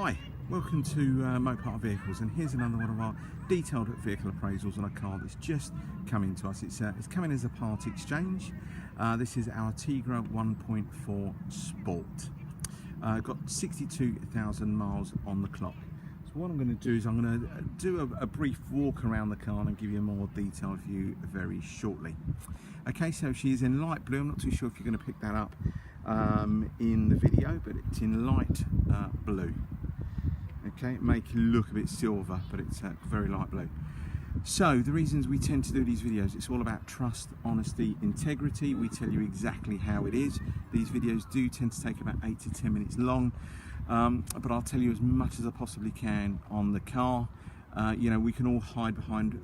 Hi, welcome to Mopar Vehicles, and here's another one of our detailed vehicle appraisals on a car that's just coming to us. It's coming as a part exchange. This is our Tigra 1.4 Sport. Got 62,000 miles on the clock. So what I'm going to do is I'm going to do a brief walk around the car and give you a more detailed view very shortly. Okay, so she is in light blue. I'm not too sure if you're going to pick that up in the video, but it's in light blue. Okay, make it look a bit silver, but it's very light blue. So the reasons we tend to do these videos, it's all about trust, honesty, integrity. We tell you exactly how it is. These videos do tend to take about 8 to 10 minutes long, but I'll tell you as much as I possibly can on the car. You know, we can all hide behind,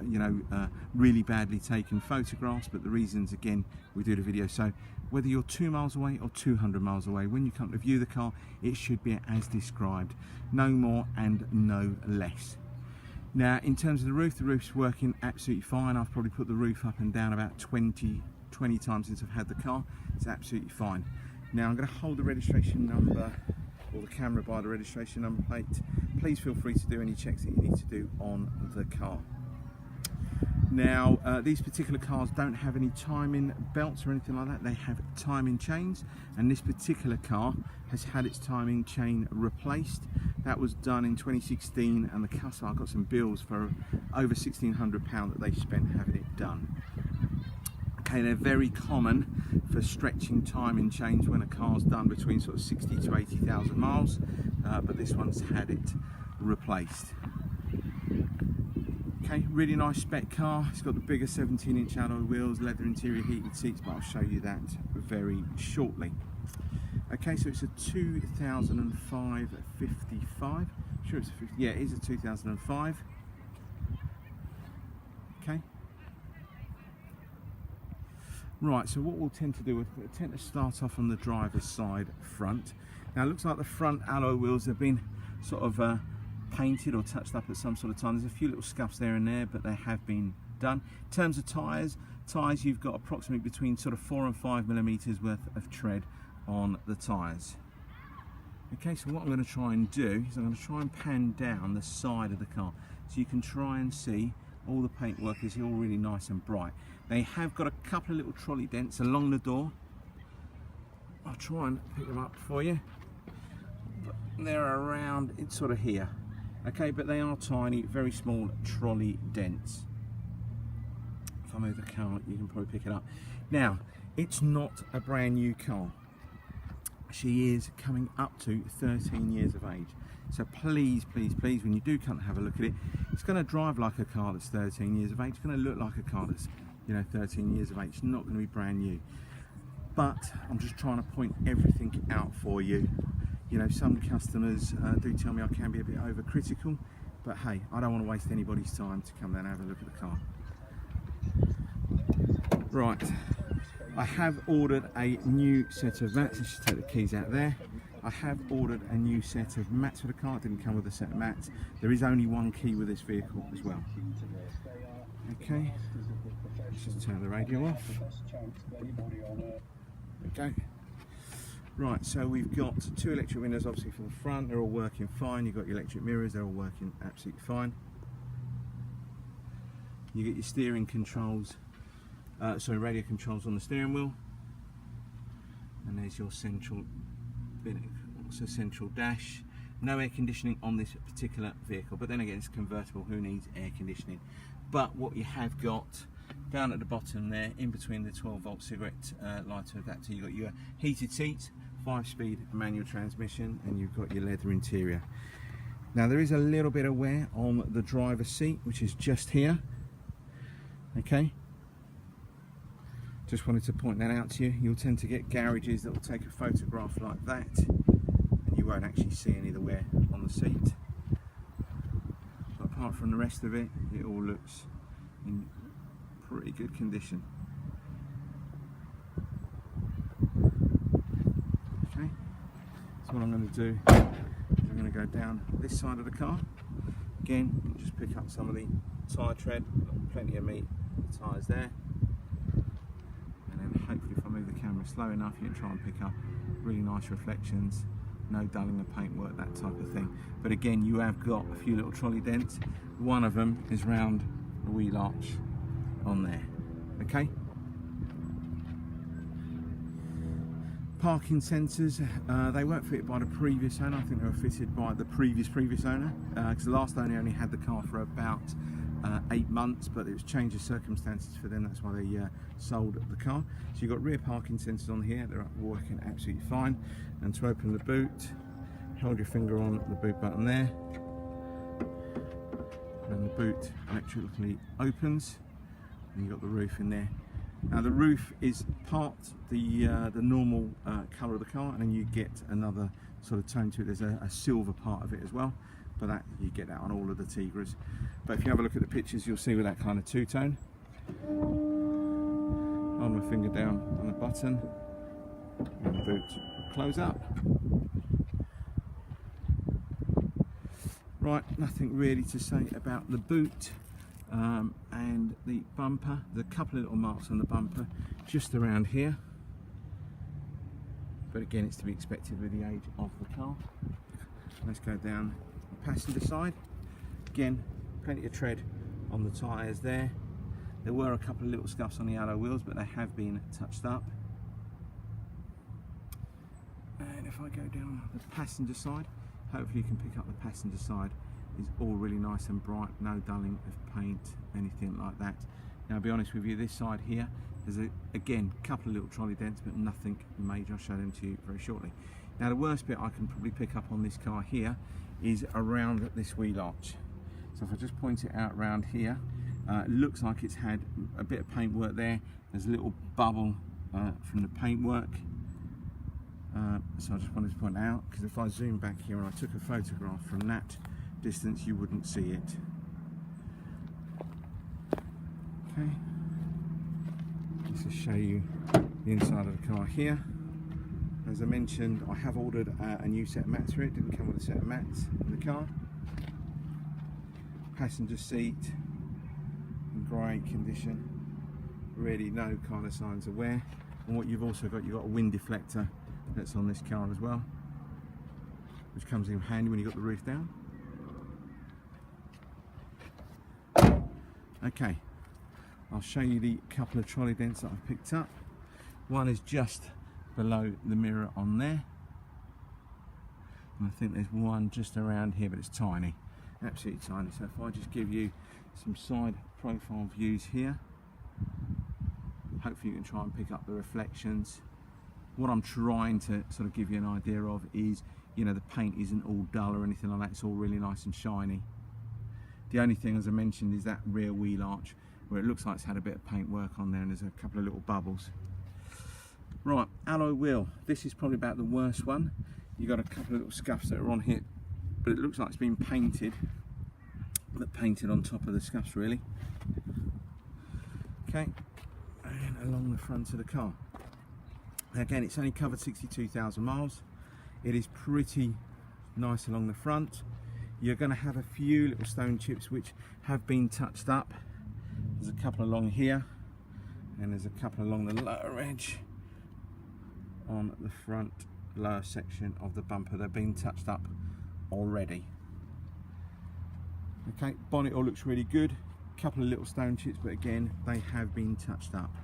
really badly taken photographs, but the reasons, again, we do the video. So whether you're 2 miles away or 200 miles away, when you come to view the car, it should be as described. No more and no less. Now, in terms of the roof's working absolutely fine. I've probably put the roof up and down about 20 times since I've had the car. It's absolutely fine. Now, I'm going to hold the registration number, or the camera by the registration number plate. Please feel free to do any checks that you need to do on the car. Now, these particular cars don't have any timing belts or anything like that. They have timing chains, and this particular car has had its timing chain replaced. That was done in 2016, and the customer got some bills for over £1,600 that they spent having it done. Okay, they're very common for stretching timing chains when a car's done between sort of 60 to 80,000 miles, but this one's had it replaced. Okay, really nice spec car. It's got the bigger 17-inch alloy wheels, leather interior, heated seats, but I'll show you that very shortly. Okay, so it's a 2005 55. Sure, it's a 50. Yeah, it is a 2005. Okay. Right, so what we'll tend to do is we'll tend to start off on the driver's side front. Now, it looks like the front alloy wheels have been sort of painted or touched up at some sort of time. There's a few little scuffs there and there, but they have been done. In terms of tyres, you've got approximately between sort of 4 and 5 millimeters worth of tread on the tyres. Okay, so what I'm going to try and do is I'm going to try and pan down the side of the car so you can try and see all the paintwork is all really nice and bright. They have got a couple of little trolley dents along the door. I'll try and pick them up for you. They're around, it's sort of here. Okay, but they are tiny, very small trolley dents. If I move the car, you can probably pick it up. Now, it's not a brand new car. She is coming up to 13 years of age. So please, please, please, when you do come to have a look at it, it's going to drive like a car that's 13 years of age. It's going to look like a car that's, 13 years of age. It's not going to be brand new. But I'm just trying to point everything out for you. You know, some customers do tell me I can be a bit overcritical, but hey, I don't want to waste anybody's time to come down and have a look at the car. Right, I have ordered a new set of mats. Let's just take the keys out there. I have ordered a new set of mats for the car. It didn't come with a set of mats. There is only one key with this vehicle as well. Okay, let's just turn the radio off. Okay. Right, so we've got 2 electric windows obviously for the front. They're all working fine. You've got your electric mirrors. They're all working absolutely fine. You get your steering controls, radio controls on the steering wheel. And there's your central dash. No air conditioning on this particular vehicle, but then again it's convertible, who needs air conditioning? But what you have got down at the bottom there, in between the 12-volt cigarette lighter adapter, you've got your heated seats, 5-speed manual transmission, and you've got your leather interior. Now there is a little bit of wear on the driver's seat, which is just here. Okay, just wanted to point that out to you. You'll tend to get garages that will take a photograph like that, and you won't actually see any of the wear on the seat. But apart from the rest of it, it all looks in pretty good condition. Okay, so what I'm going to do is I'm going to go down this side of the car. Again, just pick up some of the tyre tread, plenty of meat, the tyres there. And then hopefully if I move the camera slow enough, you can try and pick up really nice reflections no dulling of paintwork, that type of thing. But again, you have got a few little trolley dents. One of them is round the wheel arch on there. Okay. Parking sensors, they weren't fitted by the previous owner. I think they were fitted by the previous owner, because the last owner only had the car for about 8 months, but it was change of circumstances for them. That's why they sold the car. So you've got rear parking sensors on here. They're working absolutely fine. And to open the boot, hold your finger on the boot button there, and the boot electrically opens, and you've got the roof in there. Now the roof is part the normal colour of the car, and then you get another sort of tone to it. There's a silver part of it as well, but that you get that on all of the Tigras. But if you have a look at the pictures, you'll see with that kind of two-tone. Hold my finger down on the button, and the boot will close up. Right, nothing really to say about the boot. And the bumper, there's a couple of little marks on the bumper just around here, but again, it's to be expected with the age of the car. Let's go down the passenger side. Again, plenty of tread on the tyres there. There were a couple of little scuffs on the alloy wheels, but they have been touched up. And if I go down the passenger side, hopefully you can pick up the passenger side. Is all really nice and bright, no dulling of paint, anything like that. Now, I'll be honest with you, this side here, there's again a couple of little trolley dents, but nothing major. I'll show them to you very shortly. Now, the worst bit I can probably pick up on this car here is around this wheel arch. So if I just point it out around here, it looks like it's had a bit of paint work there. There's a little bubble from the paintwork. So I just wanted to point out, because if I zoom back here and I took a photograph from that distance, you wouldn't see it. Okay, just to show you the inside of the car here. As I mentioned, I have ordered a new set of mats for it. Didn't come with a set of mats in the car. Passenger seat in great condition, really no kind of signs of wear. And what you've also got, you've got a wind deflector that's on this car as well, which comes in handy when you've got the roof down. Okay, I'll show you the couple of trolley dents that I've picked up. One is just below the mirror on there, and I think there's one just around here, but it's tiny, absolutely tiny. So if I just give you some side profile views here, hopefully you can try and pick up the reflections. What I'm trying to sort of give you an idea of is, you know, the paint isn't all dull or anything like that. It's all really nice and shiny. The only thing, as I mentioned, is that rear wheel arch where it looks like it's had a bit of paint work on there, and there's a couple of little bubbles. Right, alloy wheel. This is probably about the worst one. You've got a couple of little scuffs that are on here, but it looks like it's been painted, but painted on top of the scuffs, really. Okay, and along the front of the car. Again, it's only covered 62,000 miles. It is pretty nice along the front. You're going to have a few little stone chips which have been touched up. There's a couple along here, and there's a couple along the lower edge on the front lower section of the bumper. They've been touched up already. Okay, bonnet all looks really good. Couple of little stone chips, but again, they have been touched up.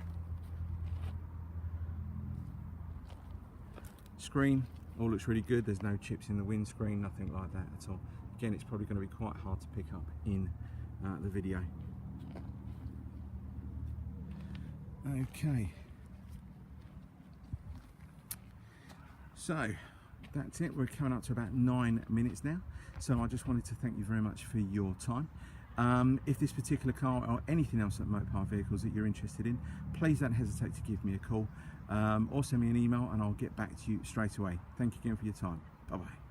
Screen all looks really good. There's no chips in the windscreen, nothing like that at all. Again, it's probably going to be quite hard to pick up in the video. Okay, so that's it. We're coming up to about 9 minutes now, so I just wanted to thank you very much for your time. If this particular car or anything else at Mopar Vehicles that you're interested in, please don't hesitate to give me a call or send me an email, and I'll get back to you straight away. Thank you again for your time. Bye bye.